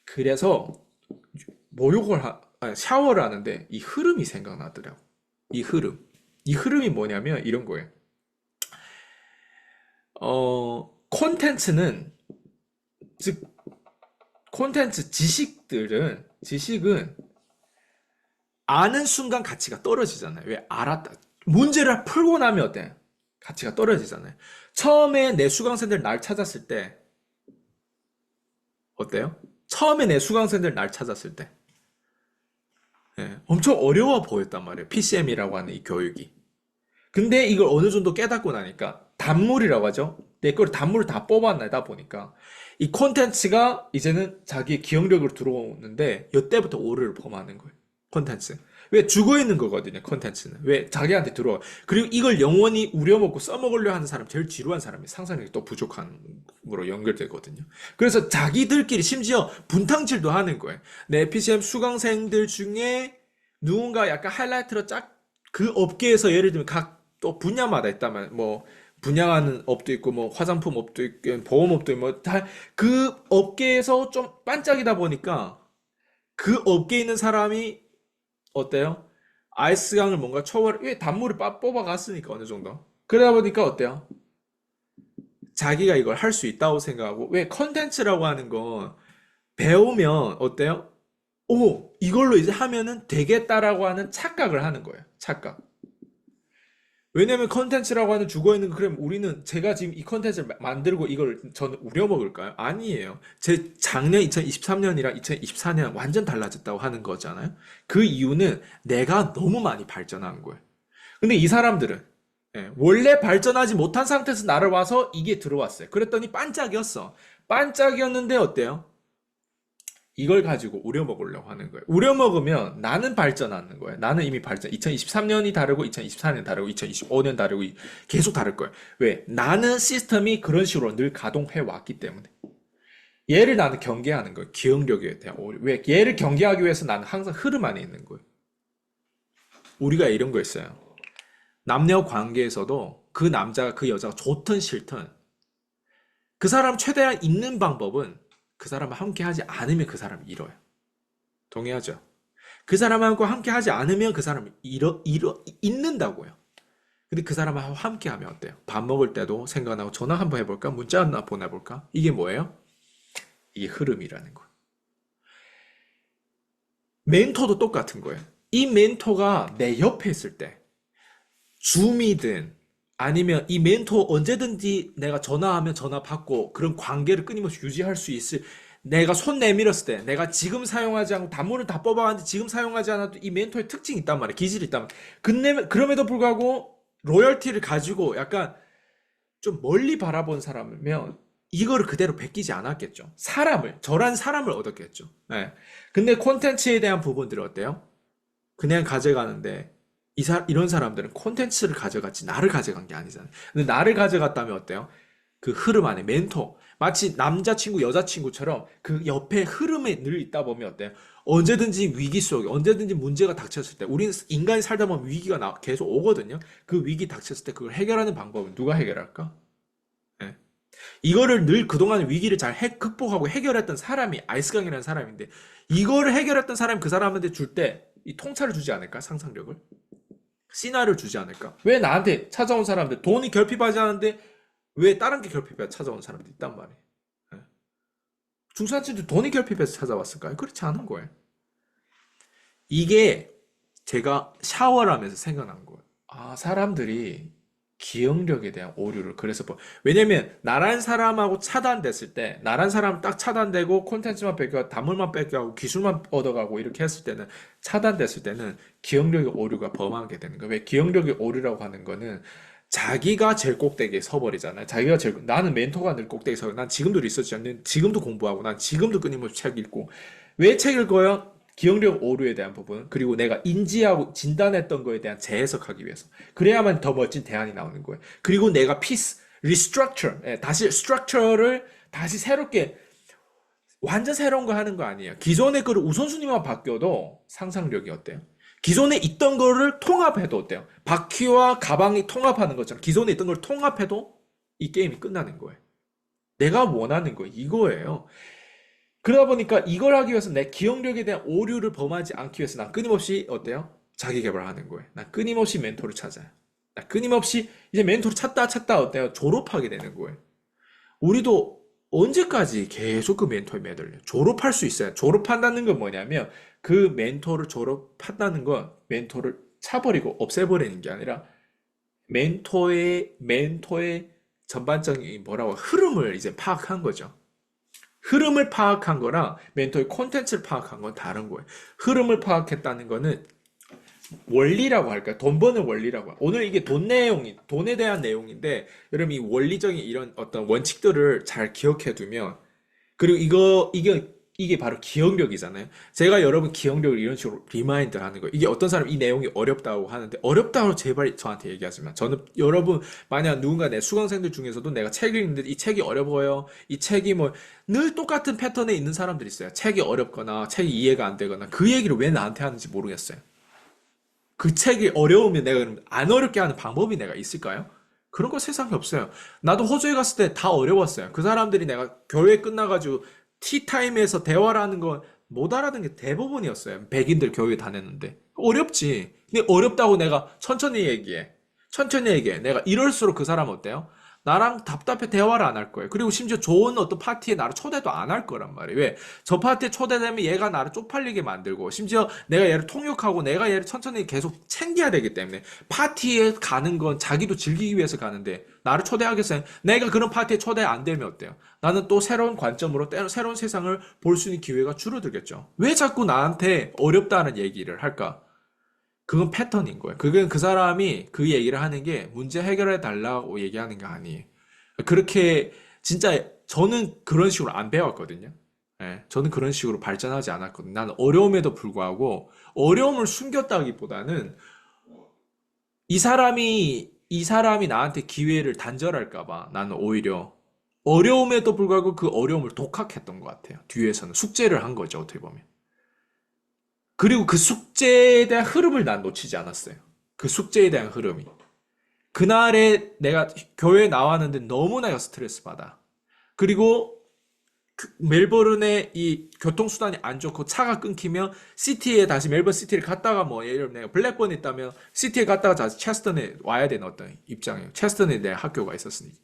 그래서 샤워를 하는데 이 흐름이 생각나더라고. 이 흐름. 이 흐름이 뭐냐면 이런 거예요. 콘텐츠는, 즉, 지식은 아는 순간 가치가 떨어지잖아요. 왜? 알았다. 문제를 풀고 나면 어때? 가치가 떨어지잖아요. 처음에 내 수강생들 날 찾았을 때, 어때요? 처음에 내 수강생들 날 찾았을 때, 예, 엄청 어려워 보였단 말이에요. PCM이라고 하는 이 교육이. 근데 이걸 어느 정도 깨닫고 나니까 단물이라고 하죠. 내 거를 단물을 다 뽑아내다 보니까 이 콘텐츠가 이제는 자기의 기억력으로 들어오는데 이때부터 오류를 범하는 거예요. 콘텐츠. 왜 죽어 있는 거거든요. 콘텐츠는. 왜 자기한테 들어와. 그리고 이걸 영원히 우려먹고 써먹으려 하는 사람 제일 지루한 사람이 상상력이 또 부족한 으로 연결되거든요. 그래서 자기들끼리 심지어 분탕질도 하는 거예요. 내 PCM 수강생들 중에 누군가 약간 하이라이트로 쫙 그 업계에서 예를 들면 각 또 분야마다 있다면 뭐 분양하는 업도 있고 뭐 화장품 업도 있고 보험업도 있고 뭐 다 그 업계에서 좀 반짝이다 보니까 그 업계에 있는 사람이 어때요? 아이스강을 뭔가 초월 왜 단물을 뽑아갔으니까 어느 정도 그러다 보니까 어때요? 자기가 이걸 할 수 있다고 생각하고 왜 컨텐츠라고 하는 건 배우면 어때요? 오 이걸로 이제 하면은 되겠다라고 하는 착각을 하는 거예요. 착각. 왜냐면 컨텐츠라고 하는 죽어있는 거, 그럼 우리는 제가 지금 이 컨텐츠를 만들고 이걸 저는 우려먹을까요? 아니에요. 제 작년 2023년이랑 2024년 완전 달라졌다고 하는 거잖아요. 그 이유는 내가 너무 많이 발전한 거예요. 근데 이 사람들은 예, 원래 발전하지 못한 상태에서 나를 와서 이게 들어왔어요. 그랬더니 반짝이었어. 반짝이었는데 어때요? 이걸 가지고 우려먹으려고 하는 거예요. 우려먹으면 나는 발전하는 거예요. 나는 이미 발전. 2023년이 다르고 2024년 다르고 2025년 다르고 계속 다를 거예요. 왜? 나는 시스템이 그런 식으로 늘 가동해 왔기 때문에. 얘를 나는 경계하는 거예요. 기억력에 대한 오류. 왜? 얘를 경계하기 위해서 나는 항상 흐름 안에 있는 거예요. 우리가 이런 거 있어요. 남녀 관계에서도 그 남자가 그 여자가 좋든 싫든 그 사람 최대한 있는 방법은 그 사람과 함께 하지 않으면 그 사람이 잃어요. 동의하죠? 그 사람하고 함께 하지 않으면 그 사람이 잊는다고요. 근데 그 사람하고 함께 하면 어때요? 밥 먹을 때도 생각나고 전화 한번 해볼까? 문자 하나 보내볼까? 이게 뭐예요? 이게 흐름이라는 거예요. 멘토도 똑같은 거예요. 이 멘토가 내 옆에 있을 때, 줌이든 아니면 이 멘토 언제든지 내가 전화하면 전화 받고 그런 관계를 끊임없이 유지할 수 있을 내가 손 내밀었을 때 내가 지금 사용하지 않고 단문을 다 뽑아왔는데 지금 사용하지 않아도 이 멘토의 특징이 있단 말이야. 기질이 있단 말이야. 근데 그럼에도 불구하고 로열티를 가지고 약간 좀 멀리 바라본 사람이면 이거를 그대로 베끼지 않았겠죠. 저런 사람을 얻었겠죠. 네. 근데 콘텐츠에 대한 부분들은 어때요? 그냥 가져가는데 이런 사람들은 콘텐츠를 가져갔지 나를 가져간 게 아니잖아요. 근데 나를 가져갔다면 어때요? 그 흐름 안에 멘토 마치 남자친구 여자친구처럼 그 옆에 흐름에 늘 있다 보면 어때요? 언제든지 위기 속에 언제든지 문제가 닥쳤을 때 우리는 인간이 살다 보면 위기가 계속 오거든요. 그 위기 닥쳤을 때 그걸 해결하는 방법은 누가 해결할까? 예. 이거를 늘 그동안 위기를 잘 극복하고 해결했던 사람이 아이스강이라는 사람인데 이거를 해결했던 사람이 그 사람한테 줄 때 이 통찰을 주지 않을까? 상상력을? 시나리오를 주지 않을까? 왜 나한테 찾아온 사람들 돈이 결핍하지 않은데 왜 다른 게 결핍해 찾아온 사람도 있단 말이에요. 예. 중산층도 돈이 결핍해서 찾아왔을까요? 그렇지 않은 거예요. 이게 제가 샤워를 하면서 생각난 거예요. 아, 사람들이 기억력에 대한 오류를 그래서 왜냐면 나란 사람하고 차단됐을 때 나란 사람 딱 차단되고 콘텐츠만 뺏겨 단물만 뺏겨가고 기술만 얻어가고 이렇게 했을 때는 차단됐을 때는 기억력의 오류가 범하게 되는 거예요. 왜 기억력의 오류라고 하는 거는 자기가 제일 꼭대기에 서버리잖아요. 나는 멘토가 늘 꼭대기에 난 지금도 리서치 하는 지금도 공부하고 난 지금도 끊임없이 책 읽고 왜 책 읽어요? 기억력 오류에 대한 부분, 그리고 내가 인지하고 진단했던 거에 대한 재해석하기 위해서. 그래야만 더 멋진 대안이 나오는 거예요. 그리고 내가 리스트럭처, 다시 스트럭처를 다시 새롭게, 완전 새로운 거 하는 거 아니에요. 기존의 거를 우선순위만 바뀌어도 상상력이 어때요? 기존에 있던 거를 통합해도 어때요? 바퀴와 가방이 통합하는 것처럼 기존에 있던 걸 통합해도 이 게임이 끝나는 거예요. 내가 원하는 거 이거예요. 그러다 보니까 이걸 하기 위해서 내 기억력에 대한 오류를 범하지 않기 위해서 난 끊임없이 어때요? 자기 개발하는 거예요. 난 끊임없이 멘토를 찾아요. 끊임없이 이제 멘토를 찾다 어때요? 졸업하게 되는 거예요. 우리도 언제까지 계속 그 멘토에 매달려? 졸업할 수 있어요. 졸업한다는 건 뭐냐면 그 멘토를 졸업한다는 건 멘토를 차버리고 없애버리는 게 아니라 멘토의 전반적인 뭐라고 흐름을 이제 파악한 거죠. 흐름을 파악한 거랑 멘토의 콘텐츠를 파악한 건 다른 거예요. 흐름을 파악했다는 거는 원리라고 할까요? 돈 버는 원리라고. 오늘 이게 돈에 대한 내용인데, 여러분 이 원리적인 이런 어떤 원칙들을 잘 기억해 두면, 그리고 이게 바로 기억력이잖아요. 제가 여러분 기억력을 이런 식으로 리마인드 하는 거예요. 이게 어떤 사람 이 내용이 어렵다고 하는데, 어렵다고 제발 저한테 얘기하지만, 저는 여러분, 만약 누군가 내 수강생들 중에서도 내가 책을 읽는데 이 책이 어려워요. 이 책이 뭐, 늘 똑같은 패턴에 있는 사람들이 있어요. 책이 어렵거나, 책이 이해가 안 되거나, 그 얘기를 왜 나한테 하는지 모르겠어요. 그 책이 어려우면 내가 그럼 안 어렵게 하는 방법이 내가 있을까요? 그런 거 세상에 없어요. 나도 호주에 갔을 때 다 어려웠어요. 그 사람들이 내가 교회 끝나가지고 티타임에서 대화를 하는 건 못 알아듣는 게 대부분이었어요. 백인들 교회 다녔는데. 어렵지. 근데 어렵다고 내가 천천히 얘기해. 천천히 얘기해. 내가 이럴수록 그 사람 어때요? 나랑 답답해 대화를 안 할 거예요. 그리고 심지어 좋은 어떤 파티에 나를 초대도 안 할 거란 말이에요. 왜? 저 파티에 초대되면 얘가 나를 쪽팔리게 만들고, 심지어 내가 얘를 통역하고 내가 얘를 천천히 계속 챙겨야 되기 때문에, 파티에 가는 건 자기도 즐기기 위해서 가는데, 나를 초대하겠어요? 내가 그런 파티에 초대 안 되면 어때요? 나는 또 새로운 관점으로 새로운 세상을 볼 수 있는 기회가 줄어들겠죠. 왜 자꾸 나한테 어렵다는 얘기를 할까? 그건 패턴인 거예요. 그건 그 사람이 그 얘기를 하는 게 문제 해결해 달라고 얘기하는 게 아니에요. 그렇게 진짜 저는 그런 식으로 안 배웠거든요. 예, 저는 그런 식으로 발전하지 않았거든요. 나는 어려움에도 불구하고 어려움을 숨겼다기보다는 이 사람이 나한테 기회를 단절할까 봐 나는 오히려 어려움에도 불구하고 그 어려움을 독학했던 것 같아요. 뒤에서는 숙제를 한 거죠, 어떻게 보면. 그리고 그 숙제에 대한 흐름을 난 놓치지 않았어요. 그 숙제에 대한 흐름이. 그날에 내가 교회에 나왔는데 너무나 스트레스 받아. 그리고 멜버른의 이 교통수단이 안 좋고 차가 끊기면 시티에 다시 멜버른 시티를 갔다가 뭐 예를 들면 내가 블랙번에 있다면 시티에 갔다가 다시 체스턴에 와야 되는 어떤 입장이에요. 체스턴에 내 학교가 있었으니까.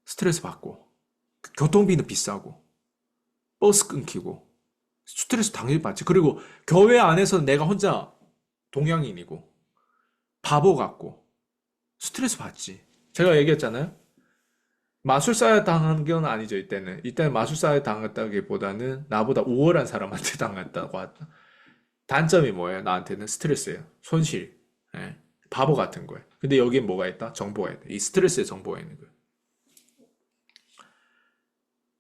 스트레스 받고 교통비는 비싸고 버스 끊기고 스트레스 당연히 받지. 그리고 교회 안에서 내가 혼자 동양인이고 바보 같고 스트레스 받지. 제가 얘기했잖아요. 마술사에 당한 건 아니죠, 이때는. 이때는 마술사에 당했다기보다는 나보다 우월한 사람한테 당했다고 하다. 단점이 뭐예요? 나한테는 스트레스예요. 손실. 예. 바보 같은 거예요. 근데 여기엔 뭐가 있다? 정보가 있다. 이 스트레스에 정보가 있는 거예요.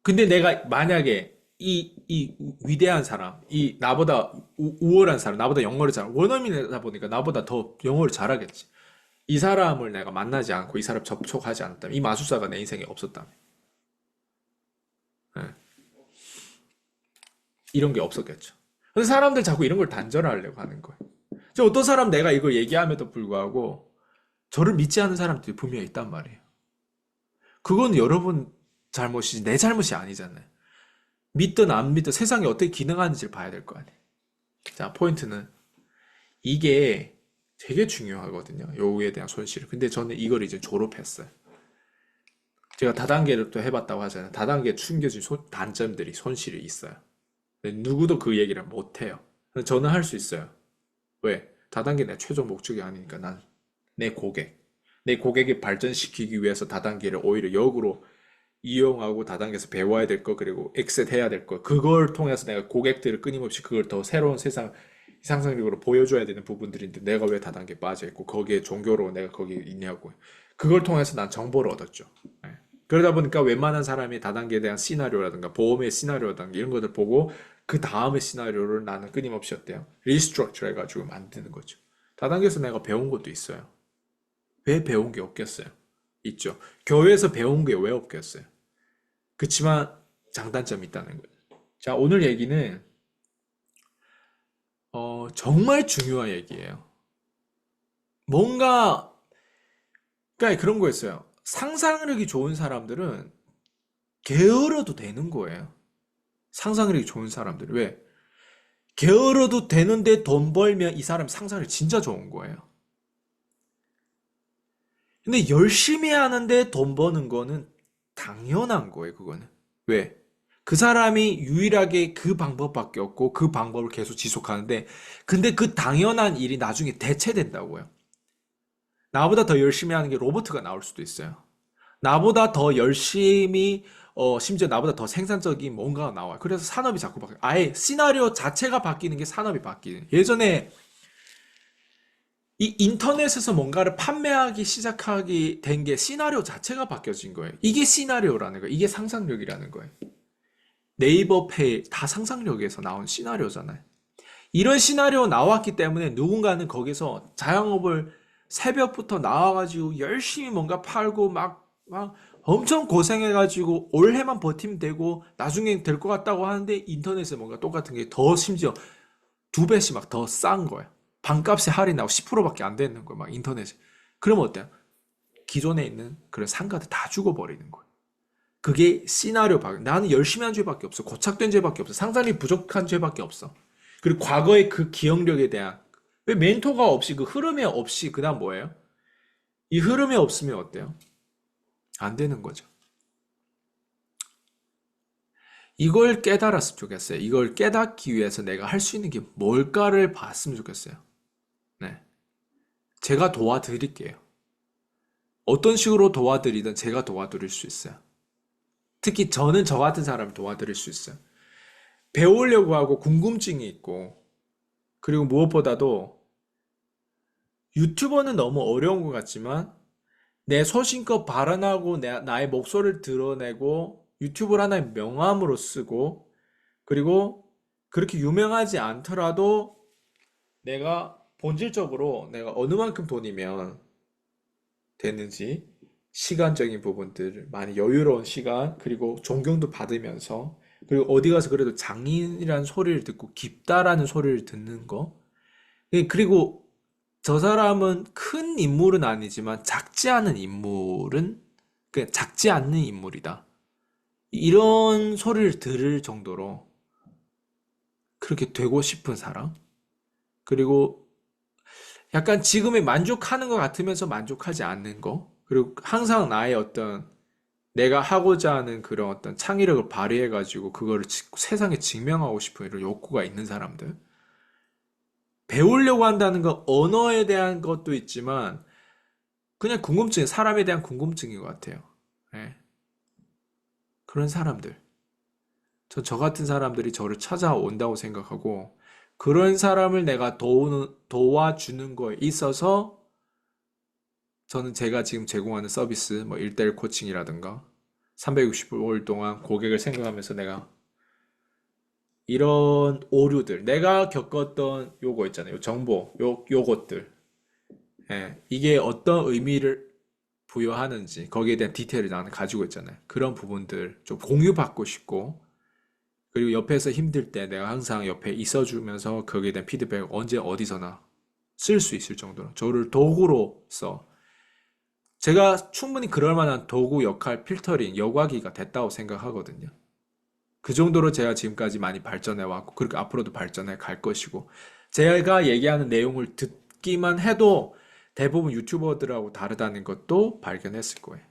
근데 내가 만약에 이 위대한 사람, 이 나보다 우월한 사람, 나보다 영어를 원어민이다 보니까 나보다 더 영어를 잘하겠지. 이 사람을 내가 만나지 않고 이 사람 접촉하지 않았다면, 이 마술사가 내 인생에 없었다면, 예, 이런 게 없었겠죠. 근데 사람들 자꾸 이런 걸 단절하려고 하는 거예요. 저 어떤 사람 내가 이걸 얘기함에도 불구하고 저를 믿지 않는 사람들이 분명히 있단 말이에요. 그건 여러분 잘못이지 내 잘못이 아니잖아요. 믿든 안 믿든 세상이 어떻게 기능하는지를 봐야 될 거 아니에요. 자, 포인트는 이게 되게 중요하거든요. 요에 대한 손실. 근데 저는 이걸 이제 졸업했어요. 제가 다단계를 또 해봤다고 하잖아요. 다단계에 숨겨진 단점들이 손실이 있어요. 근데 누구도 그 얘기를 못 해요. 근데 저는 할 수 있어요. 왜? 다단계 내 최종 목적이 아니니까 난 내 고객. 내 고객을 발전시키기 위해서 다단계를 오히려 역으로 이용하고 다단계에서 배워야 될 거, 그리고 엑셋 해야 될 거, 그걸 통해서 내가 고객들을 끊임없이 그걸 더 새로운 세상 상상력으로 보여줘야 되는 부분들인데 내가 왜 다단계에 빠져 있고 거기에 종교로 내가 거기 있냐고. 그걸 통해서 난 정보를 얻었죠. 예. 그러다 보니까 웬만한 사람이 다단계에 대한 시나리오라든가 보험의 시나리오라든가 이런 것들 보고 그 다음의 시나리오를 나는 끊임없이 어때요? 리스트럭처 해가지고 만드는 거죠. 다단계에서 내가 배운 것도 있어요. 왜 배운 게 없겠어요? 있죠. 교회에서 배운 게 왜 없겠어요? 그치만 장단점이 있다는 거예요. 자, 오늘 얘기는 정말 중요한 얘기예요. 뭔가 그러니까 그런 거였어요. 상상력이 좋은 사람들은 게으러도 되는 거예요. 상상력이 좋은 사람들. 왜? 게으러도 되는데 돈 벌면 이 사람 상상력이 진짜 좋은 거예요. 근데 열심히 하는데 돈 버는 거는 당연한 거예요, 그거는. 왜? 그 사람이 유일하게 그 방법밖에 없고 그 방법을 계속 지속하는데, 근데 그 당연한 일이 나중에 대체된다고요. 나보다 더 열심히 하는 게 로봇가 나올 수도 있어요. 나보다 더 열심히, 심지어 나보다 더 생산적인 뭔가가 나와요. 그래서 산업이 자꾸 바뀌어요. 아예 시나리오 자체가 바뀌는 게 산업이 바뀌는. 예전에 이 인터넷에서 뭔가를 판매하기 시작하게 된 게 시나리오 자체가 바뀌어진 거예요. 이게 시나리오라는 거예요. 이게 상상력이라는 거예요. 네이버 페이 다 상상력에서 나온 시나리오잖아요. 이런 시나리오 나왔기 때문에 누군가는 거기서 자영업을 새벽부터 나와가지고 열심히 뭔가 팔고 막 엄청 고생해가지고 올해만 버티면 되고 나중에 될 것 같다고 하는데 인터넷에 뭔가 똑같은 게 더 심지어 두 배씩 막 더 싼 거예요. 반값에 할인하고 10%밖에 안 되는 거예요. 막 인터넷에. 그러면 어때요? 기존에 있는 그런 상가들 다 죽어버리는 거예요. 그게 시나리오 박. 나는 열심히 한 죄밖에 없어. 고착된 죄밖에 없어. 상상력이 부족한 죄밖에 없어. 그리고 과거의 그 기억력에 대한 왜 멘토가 없이 그 흐름이 없이 그다음 뭐예요? 이 흐름이 없으면 어때요? 안 되는 거죠. 이걸 깨달았으면 좋겠어요. 이걸 깨닫기 위해서 내가 할 수 있는 게 뭘까를 봤으면 좋겠어요. 네. 제가 도와드릴게요. 어떤 식으로 도와드리든 제가 도와드릴 수 있어요. 특히 저는 저 같은 사람을 도와드릴 수 있어요. 배우려고 하고 궁금증이 있고, 그리고 무엇보다도 유튜버는 너무 어려운 것 같지만, 내 소신껏 발언하고 나의 목소리를 드러내고, 유튜브를 하나의 명함으로 쓰고, 그리고 그렇게 유명하지 않더라도 내가 본질적으로 내가 어느 만큼 돈이면 되는지, 시간적인 부분들, 많이 여유로운 시간, 그리고 존경도 받으면서, 그리고 어디 가서 그래도 장인이라는 소리를 듣고 깊다라는 소리를 듣는 거. 그리고 저 사람은 큰 인물은 아니지만 작지 않은 인물은, 그냥 작지 않는 인물이다. 이런 소리를 들을 정도로 그렇게 되고 싶은 사람. 그리고 약간 지금에 만족하는 것 같으면서 만족하지 않는 거. 그리고 항상 나의 어떤 내가 하고자 하는 그런 어떤 창의력을 발휘해가지고 그거를 세상에 증명하고 싶은 이런 욕구가 있는 사람들. 배우려고 한다는 건 언어에 대한 것도 있지만 그냥 궁금증, 사람에 대한 궁금증인 것 같아요. 예, 그런 사람들. 저 같은 사람들이 저를 찾아온다고 생각하고 그런 사람을 내가 도와주는 거에 있어서 저는 제가 지금 제공하는 서비스, 뭐 1대1 코칭이라든가 365일 동안 고객을 생각하면서 내가 이런 오류들, 내가 겪었던 요거 있잖아요. 정보, 요것들. 예, 이게 어떤 의미를 부여하는지, 거기에 대한 디테일을 나는 가지고 있잖아요. 그런 부분들 좀 공유받고 싶고, 그리고 옆에서 힘들 때 내가 항상 옆에 있어주면서 거기에 대한 피드백을 언제 어디서나 쓸 수 있을 정도로 저를 도구로서 제가 충분히 그럴 만한 도구 역할 필터링, 여과기가 됐다고 생각하거든요. 그 정도로 제가 지금까지 많이 발전해 왔고, 그리고 앞으로도 발전해 갈 것이고, 제가 얘기하는 내용을 듣기만 해도 대부분 유튜버들하고 다르다는 것도 발견했을 거예요.